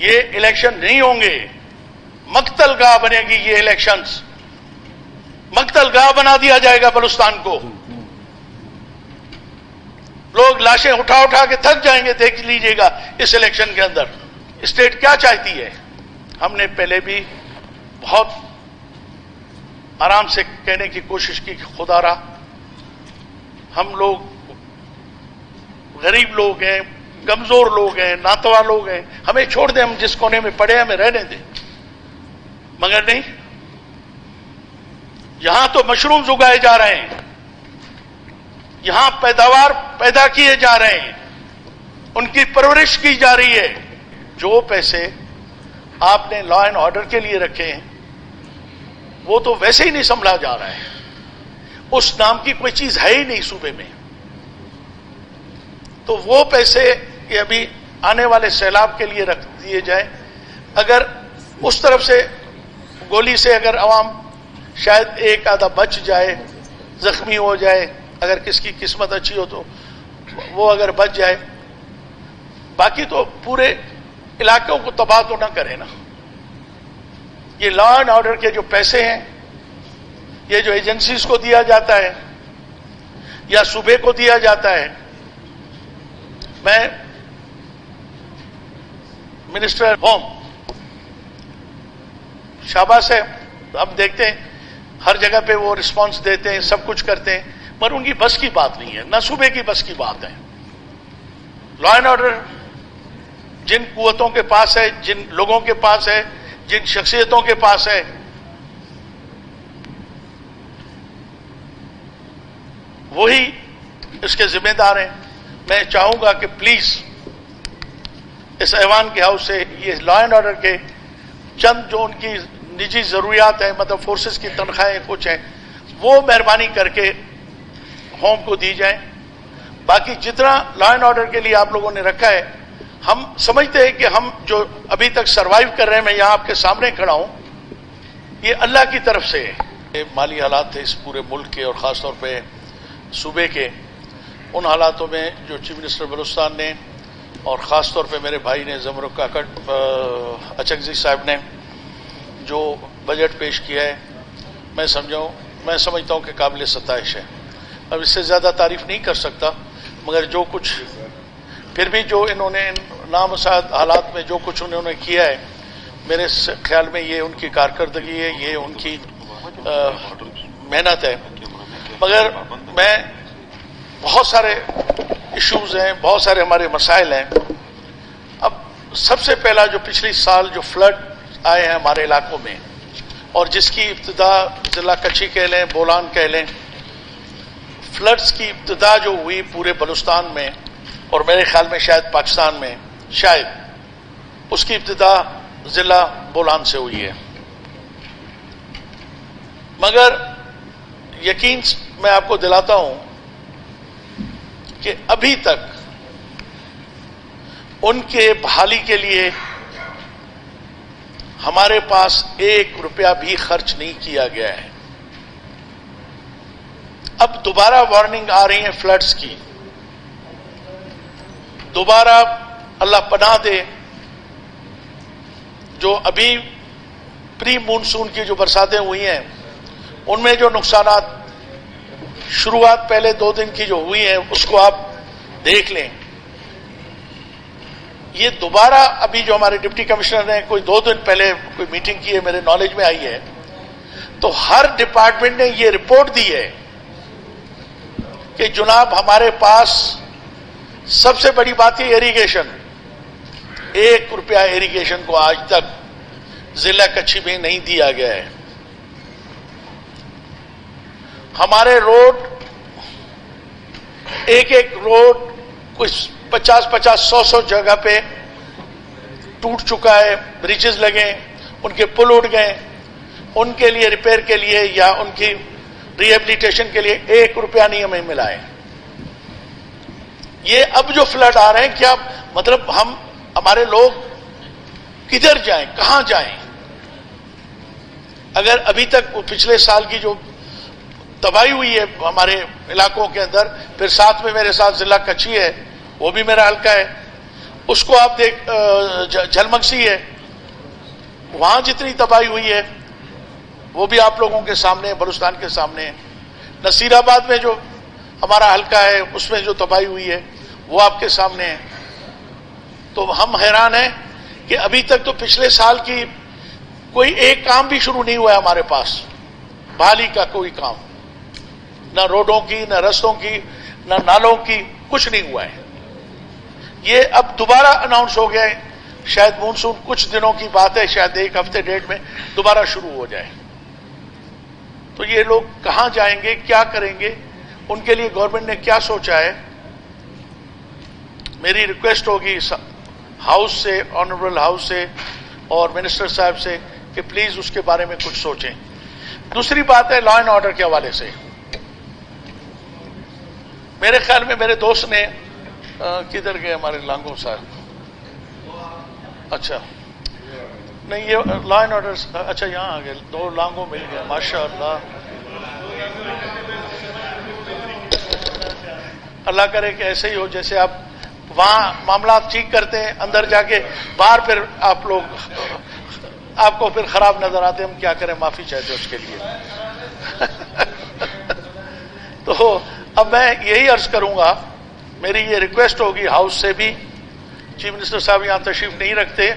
یہ الیکشن نہیں ہوں گے، مقتل گاہ بنے گی یہ الیکشنز، مقتل گاہ بنا دیا جائے گا بلوچستان کو. لوگ لاشیں اٹھا اٹھا کے تھک جائیں گے. دیکھ لیجئے گا اس الیکشن کے اندر اسٹیٹ کیا چاہتی ہے. ہم نے پہلے بھی بہت آرام سے کہنے کی کوشش کی کہ خدا را، ہم لوگ غریب لوگ ہیں، کمزور لوگ ہیں، ناتواں لوگ ہیں، ہمیں چھوڑ دیں، ہم جس کونے میں پڑے ہمیں رہنے دیں. مگر نہیں، یہاں تو مشروم اگائے جا رہے ہیں، یہاں پیداوار پیدا کیے جا رہے ہیں، ان کی پرورش کی جا رہی ہے. جو پیسے آپ نے لا اینڈ آرڈر کے لیے رکھے ہیں وہ تو ویسے ہی نہیں سنبھلا جا رہا ہے. اس نام کی کوئی چیز ہے ہی نہیں صوبے میں. تو وہ پیسے کہ ابھی آنے والے سیلاب کے لیے رکھ دیے جائیں. اگر اس طرف سے گولی سے اگر عوام شاید ایک آدھا بچ جائے، زخمی ہو جائے، اگر کس کی قسمت اچھی ہو تو وہ اگر بچ جائے، باقی تو پورے علاقوں کو تباہ تو نہ کرے نا. یہ لا اینڈ آرڈر کے جو پیسے ہیں، یہ جو ایجنسیز کو دیا جاتا ہے یا صوبے کو دیا جاتا ہے. میں منسٹر ہوم شاباش ہے، اب دیکھتے ہیں ہر جگہ پہ وہ رسپانس دیتے ہیں، سب کچھ کرتے ہیں، مگر ان کی بس کی بات نہیں ہے، نہ صوبے کی بس کی بات ہے. لا اینڈ آرڈر جن قوتوں کے پاس ہے، جن لوگوں کے پاس ہے، جن شخصیتوں کے پاس ہے، وہی اس کے ذمہ دار ہیں. میں چاہوں گا کہ پلیز اس ایوان کے ہاؤس سے یہ لا اینڈ آرڈر کے چند جو ان کی نجی ضروریات ہیں، مطلب فورسز کی تنخواہیں کچھ ہیں، وہ مہربانی کر کے ہوم کو دی جائیں. باقی جتنا لا اینڈ آرڈر کے لیے آپ لوگوں نے رکھا ہے، ہم سمجھتے ہیں کہ ہم جو ابھی تک سروائیو کر رہے ہیں، میں یہاں آپ کے سامنے کھڑا ہوں، یہ اللہ کی طرف سے ہے. یہ مالی حالات تھے اس پورے ملک کے اور خاص طور پہ صوبے کے. ان حالاتوں میں جو چیف منسٹر بلوچستان نے اور خاص طور پہ میرے بھائی نے زمر کاکڑ اچکزئی صاحب نے جو بجٹ پیش کیا ہے، میں سمجھتا ہوں کہ قابل ستائش ہے. اب اس سے زیادہ تعریف نہیں کر سکتا، مگر جو کچھ پھر بھی جو انہوں نے نامساعد حالات میں جو کچھ انہوں نے کیا ہے، میرے خیال میں یہ ان کی کارکردگی ہے، یہ ان کی محنت ہے. مگر میں بہت سارے ایشوز ہیں، بہت سارے ہمارے مسائل ہیں. اب سب سے پہلا جو پچھلی سال جو فلڈ آئے ہیں ہمارے علاقوں میں، اور جس کی ابتدا ضلع کچھی کہہ لیں، بولان کہہ لیں، فلڈز کی ابتدا جو ہوئی پورے بلوچستان میں اور میرے خیال میں شاید پاکستان میں، شاید اس کی ابتدا ضلع بولان سے ہوئی ہے. مگر یقین میں آپ کو دلاتا ہوں کہ ابھی تک ان کے بحالی کے لیے ہمارے پاس 1 روپیہ بھی خرچ نہیں کیا گیا ہے. اب دوبارہ وارننگ آ رہی ہے فلڈز کی. دوبارہ اللہ پناہ دے، جو ابھی پری مونسون کی جو برساتیں ہوئی ہیں، ان میں جو نقصانات شروعات پہلے 2 دن کی جو ہوئی ہیں اس کو آپ دیکھ لیں. یہ دوبارہ ابھی جو ہمارے ڈپٹی کمشنر نے کوئی 2 دن پہلے کوئی میٹنگ کی ہے، میرے نالج میں آئی ہے، تو ہر ڈپارٹمنٹ نے یہ رپورٹ دی ہے کہ جناب ہمارے پاس سب سے بڑی بات ہے ایریگیشن. 1 روپیہ ایریگیشن کو آج تک ضلع کچھی میں نہیں دیا گیا ہے. ہمارے روڈ ایک روڈ کچھ 50-100 جگہ پہ ٹوٹ چکا ہے، بریجز لگے، ان کے پل اٹھ گئے. ان کے لیے ریپیئر کے لیے یا ان کی ریہیبلیٹیشن کے لیے 1 روپیہ نہیں ہمیں ملا ہے. یہ اب جو فلڈ آ رہے ہیں، کیا مطلب ہمارے لوگ کدھر جائیں، کہاں جائیں؟ اگر ابھی تک پچھلے سال کی جو تباہی ہوئی ہے ہمارے علاقوں کے اندر، پھر ساتھ میں میرے ساتھ ضلع کچھی ہے، وہ بھی میرا حلقہ ہے، اس کو آپ دیکھ جھلمگسی ہے، وہاں جتنی تباہی ہوئی ہے وہ بھی آپ لوگوں کے سامنے، بلوچستان کے سامنے ہے۔ نصیر آباد میں جو ہمارا حلقہ ہے اس میں جو تباہی ہوئی ہے وہ آپ کے سامنے ہے۔ تو ہم حیران ہیں کہ ابھی تک تو پچھلے سال کی کوئی ایک کام بھی شروع نہیں ہوا ہے ہمارے پاس، بحالی کا کوئی کام، نہ روڈوں کی، نہ رستوں کی، نہ نالوں کی، کچھ نہیں ہوا ہے۔ یہ اب دوبارہ اناؤنس ہو گیا ہے، شاید مونسون کچھ دنوں کی بات ہے، شاید ایک ہفتے ڈیڑھ میں دوبارہ شروع ہو جائے۔ تو یہ لوگ کہاں جائیں گے، کیا کریں گے؟ ان کے لیے گورنمنٹ نے کیا سوچا ہے؟ میری ریکویسٹ ہوگی ہاؤس سے، آنریبل ہاؤس سے اور منسٹر صاحب سے کہ پلیز اس کے بارے میں کچھ سوچیں۔ دوسری بات ہے لا اینڈ آرڈر کے حوالے سے، میرے خیال میں میرے دوست نے کدھر گئے ہمارے لانگو صاحب؟ اچھا نہیں، یہ لا اینڈ آرڈر، اچھا یہاں آ گئے، دو لانگوں مل گئے، ماشاء اللہ۔ اللہ کرے کہ ایسے ہی ہو، جیسے آپ وہاں معاملات ٹھیک کرتے ہیں، اندر جا کے باہر پھر آپ لوگ آپ کو پھر خراب نظر آتے، ہم کیا کریں، معافی چاہتے اس کے لیے۔ تو اب میں یہی عرض کروں گا، میری یہ ریکویسٹ ہوگی ہاؤس سے بھی، چیف منسٹر صاحب یہاں تشریف نہیں رکھتے،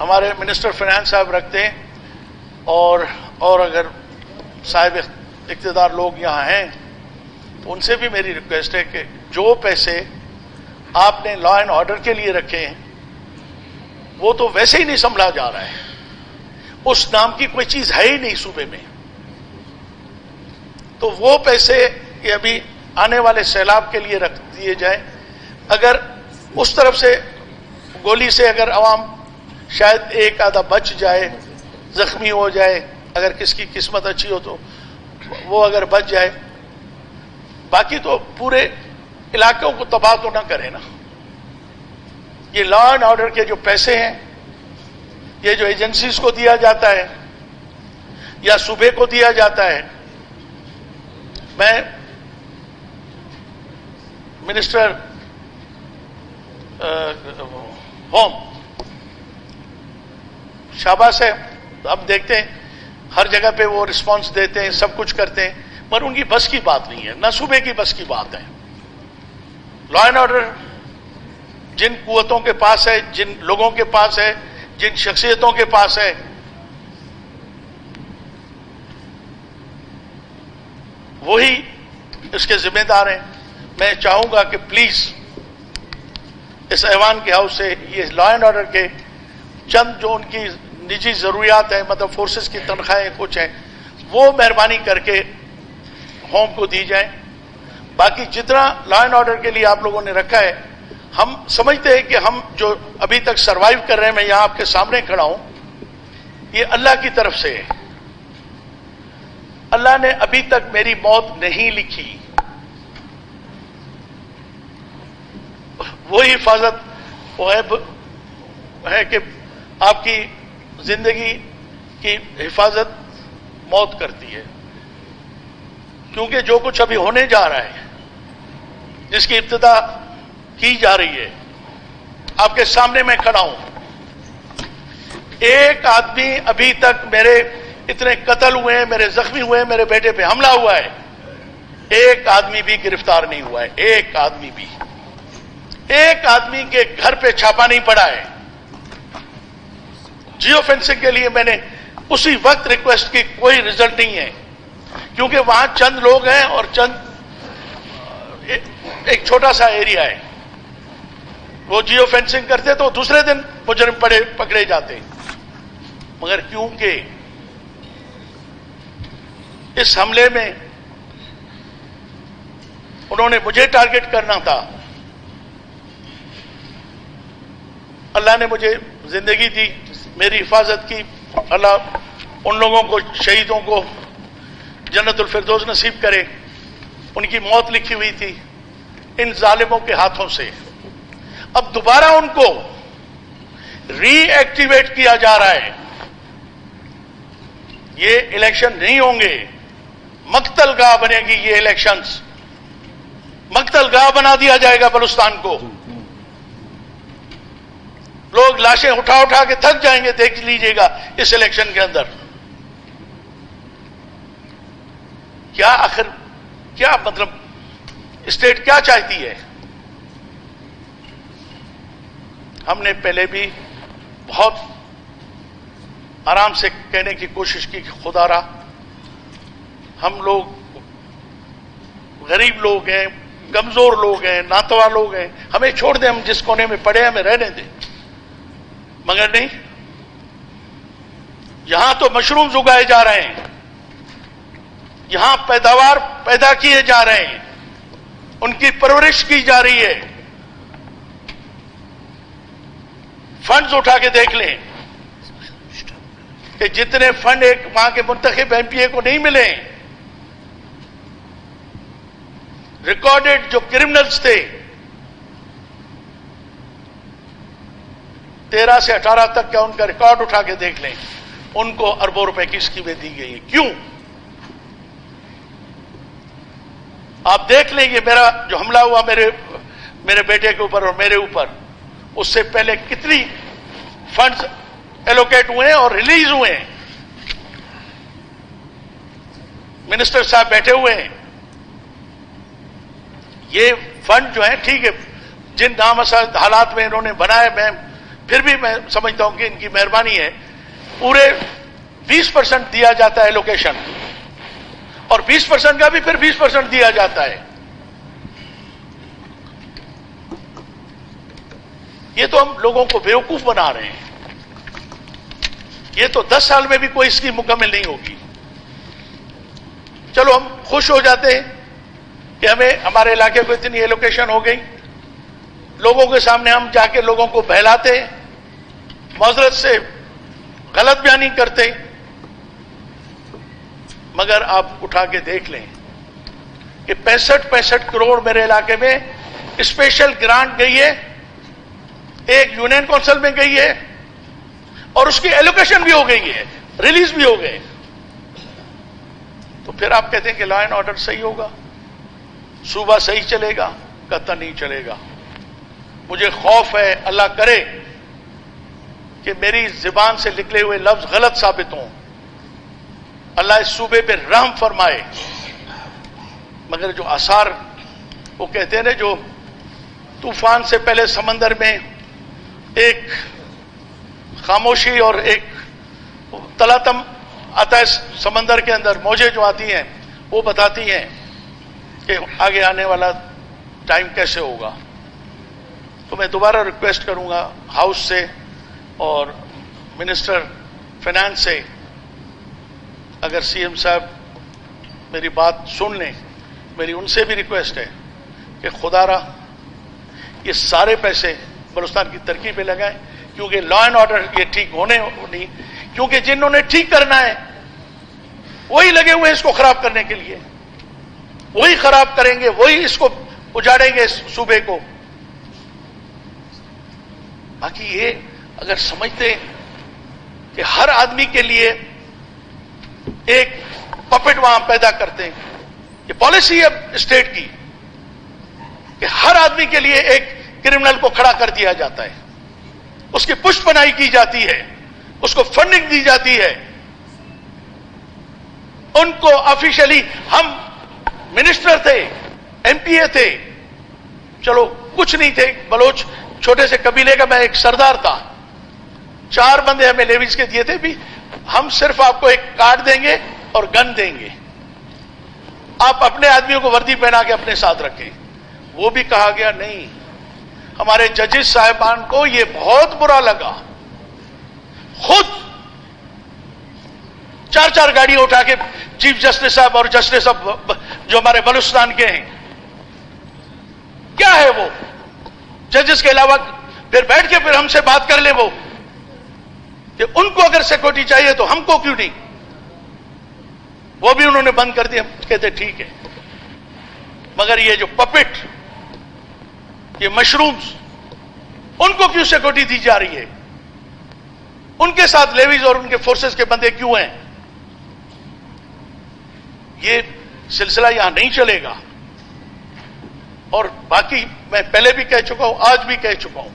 ہمارے منسٹر فائنانس صاحب رکھتے ہیں، اور اگر صاحب اقتدار لوگ یہاں ہیں تو ان سے بھی میری ریکویسٹ ہے کہ جو پیسے آپ نے لا اینڈ آرڈر کے لیے رکھے ہیں وہ تو ویسے ہی نہیں سنبھلا جا رہا ہے، اس نام کی کوئی چیز ہے ہی نہیں صوبے میں، تو وہ پیسے یہ ابھی آنے والے سیلاب کے لیے رکھ دیے جائیں۔ اگر اس طرف سے گولی سے اگر عوام شاید ایک آدھا بچ جائے، زخمی ہو جائے، اگر کس کی قسمت اچھی ہو تو وہ اگر بچ جائے، باقی تو پورے علاقوں کو تباہ تو نہ کرے نا۔ یہ لا اینڈ آرڈر کے جو پیسے ہیں، یہ جو ایجنسیز کو دیا جاتا ہے یا صوبے کو دیا جاتا ہے، میں منسٹر ہوم شاباش ہے، اب دیکھتے ہیں ہر جگہ پہ وہ رسپانس دیتے ہیں، سب کچھ کرتے ہیں، مگر ان کی بس کی بات نہیں ہے، نہ صوبے کی بس کی بات ہے۔ لا اینڈ آرڈر جن قوتوں کے پاس ہے، جن لوگوں کے پاس ہے، جن شخصیتوں کے پاس ہے، وہی اس کے ذمہ دار ہیں۔ میں چاہوں گا کہ پلیز اس ایوان کے ہاؤس سے یہ لا اینڈ آرڈر کے چند جو ان کی نجی ضروریات ہیں، مطلب فورسز کی تنخواہیں کچھ ہیں، وہ مہربانی کر کے ہوم کو دی جائیں۔ باقی جتنا لا اینڈ آرڈر کے لیے آپ لوگوں نے رکھا ہے، ہم سمجھتے ہیں کہ ہم جو ابھی تک سروائیو کر رہے ہیں، میں یہاں آپ کے سامنے کھڑا ہوں، یہ اللہ کی طرف سے ہے۔ اللہ نے ابھی تک میری موت نہیں لکھی، وہی حفاظت وہ ہے کہ آپ کی زندگی کی حفاظت موت کرتی ہے، کیونکہ جو کچھ ابھی ہونے جا رہا ہے، جس کی ابتدا کی جا رہی ہے، آپ کے سامنے میں کھڑا ہوں، ایک آدمی ابھی تک میرے اتنے قتل ہوئے ہیں، میرے زخمی ہوئے ہیں، میرے بیٹے پہ حملہ ہوا ہے، ایک آدمی بھی گرفتار نہیں ہوا ہے، ایک آدمی بھی، ایک آدمی کے گھر پہ چھاپا نہیں پڑا ہے۔ جیو فینسنگ کے لیے میں نے اسی وقت ریکویسٹ کی، کوئی رزلٹ نہیں ہے، کیونکہ وہاں چند لوگ ہیں اور چند ایک چھوٹا سا ایریا ہے، وہ جیو فینسنگ کرتے تو دوسرے دن مجرم پکڑے جاتے، مگر کیونکہ اس حملے میں انہوں نے مجھے ٹارگٹ کرنا تھا، اللہ نے مجھے زندگی دی، میری حفاظت کی، اللہ ان لوگوں کو، شہیدوں کو جنت الفردوس نصیب کرے، ان کی موت لکھی ہوئی تھی ان ظالموں کے ہاتھوں سے۔ اب دوبارہ ان کو ری ایکٹیویٹ کیا جا رہا ہے، یہ الیکشن نہیں ہوں گے، مقتل گاہ بنے گی، یہ الیکشنز مقتل گاہ بنا دیا جائے گا بلوچستان کو۔ لوگ لاشیں اٹھا اٹھا کے تھک جائیں گے، دیکھ لیجئے گا اس الیکشن کے اندر. کیا آخر کیا مطلب اسٹیٹ کیا چاہتی ہے؟ ہم نے پہلے بھی بہت آرام سے کہنے کی کوشش کی کہ خدا را، ہم لوگ غریب لوگ ہیں، کمزور لوگ ہیں، ناتواں لوگ ہیں، ہمیں چھوڑ دیں، ہم جس کونے میں پڑے ہمیں رہنے دیں. مگر نہیں، یہاں تو مشرومز اگائے جا رہے ہیں، یہاں پیداوار پیدا کیے جا رہے ہیں، ان کی پرورش کی جا رہی ہے. فنڈز اٹھا کے دیکھ لیں کہ جتنے فنڈ ایک وہاں کے منتخب ایم پی اے کو نہیں ملے، ریکارڈڈ جو کرمنلز تھے 13 سے 18 تک کا ان کا ریکارڈ اٹھا کے دیکھ لیں، ان کو اربوں روپے کی اسکیمیں دی گئی ہیں. کیوں؟ آپ دیکھ لیں یہ میرا جو حملہ ہوا میرے بیٹے کے اوپر اور میرے اوپر، اس سے پہلے کتنی فنڈز ایلوکیٹ ہوئے ہیں اور ریلیز ہوئے ہیں. منسٹر صاحب بیٹھے ہوئے ہیں. یہ فنڈ جو ہیں ٹھیک ہے، جن نامساعد حالات میں انہوں نے بنائے، پھر بھی میں سمجھتا ہوں کہ ان کی مہربانی ہے. پورے 20% دیا جاتا ہے ایلوکیشن، اور 20% کا بھی پھر 20% دیا جاتا ہے. یہ تو ہم لوگوں کو بیوقوف بنا رہے ہیں. یہ تو 10 سال میں بھی کوئی اسکیم مکمل نہیں ہوگی. چلو ہم خوش ہو جاتے ہیں کہ ہمیں ہمارے علاقے کو اتنی ایلوکیشن ہو گئی، لوگوں کے سامنے ہم جا کے لوگوں کو بہلاتے، معذرت سے غلط بیانی کرتے. مگر آپ اٹھا کے دیکھ لیں کہ 65 کروڑ میرے علاقے میں اسپیشل گرانٹ گئی ہے، ایک یونین کونسل میں گئی ہے، اور اس کی ایلوکیشن بھی ہو گئی ہے، ریلیز بھی ہو گئے. تو پھر آپ کہتے ہیں کہ لا اینڈ آرڈر صحیح ہوگا، صوبہ صحیح چلے گا؟ قطعاً نہیں چلے گا. مجھے خوف ہے اللہ کرے کہ میری زبان سے نکلے ہوئے لفظ غلط ثابت ہوں، اللہ اس صوبے پہ رحم فرمائے. مگر جو آثار وہ کہتے ہیں نا، جو طوفان سے پہلے سمندر میں ایک خاموشی اور ایک تلاتم آتا ہے سمندر کے اندر، موجیں جو آتی ہیں وہ بتاتی ہیں کہ آگے آنے والا ٹائم کیسے ہوگا. تو میں دوبارہ ریکویسٹ کروں گا ہاؤس سے اور منسٹر فائنانس سے، اگر سی ایم صاحب میری بات سن لیں، میری ان سے بھی ریکویسٹ ہے کہ خدا را یہ سارے پیسے بلوچستان کی ترقی پہ لگائیں، کیونکہ لا اینڈ آرڈر یہ ٹھیک ہونے نہیں، کیونکہ جنہوں نے ٹھیک کرنا ہے وہی لگے ہوئے ہیں اس کو خراب کرنے کے لیے، وہی خراب کریں گے، وہی اس کو اجاڑیں گے اس صوبے کو. باقی یہ اگر سمجھتے کہ ہر آدمی کے لیے ایک پپٹ وہاں پیدا کرتے ہیں، یہ پالیسی ہے اسٹیٹ کی کہ ہر آدمی کے لیے ایک کرمنل کو کھڑا کر دیا جاتا ہے، اس کی پشت پناہی کی جاتی ہے، اس کو فنڈنگ دی جاتی ہے. ان کو آفیشلی، ہم منسٹر تھے، ایم پی اے تھے، چلو کچھ نہیں تھے، بلوچ چھوٹے سے قبیلے کا میں ایک سردار تھا، 4 بندے ہمیں لیویز کے دیے تھے بھی، ہم صرف آپ کو ایک کارڈ دیں گے اور گن دیں گے، آپ اپنے آدمیوں کو وردی پہنا کے اپنے ساتھ رکھیں. وہ بھی کہا گیا نہیں. ہمارے ججز صاحبان کو یہ بہت برا لگا، خود 4 گاڑیاں اٹھا کے چیف جسٹس صاحب اور جسٹس صاحب جو ہمارے بلوچستان کے ہیں، کیا ہے وہ ججز کے علاوہ، پھر بیٹھ کے پھر ہم سے بات کر لیں وہ کہ ان کو اگر سیکورٹی چاہیے تو ہم کو کیوں نہیں. وہ بھی انہوں نے بند کر دیا. کہتے ٹھیک ہے، مگر یہ جو پپٹ، یہ مشرومز، ان کو کیوں سیکورٹی دی جا رہی ہے؟ ان کے ساتھ لیویز اور ان کے فورسز کے بندے کیوں ہیں؟ یہ سلسلہ یہاں نہیں چلے گا. اور باقی میں پہلے بھی کہہ چکا ہوں، آج بھی کہہ چکا ہوں،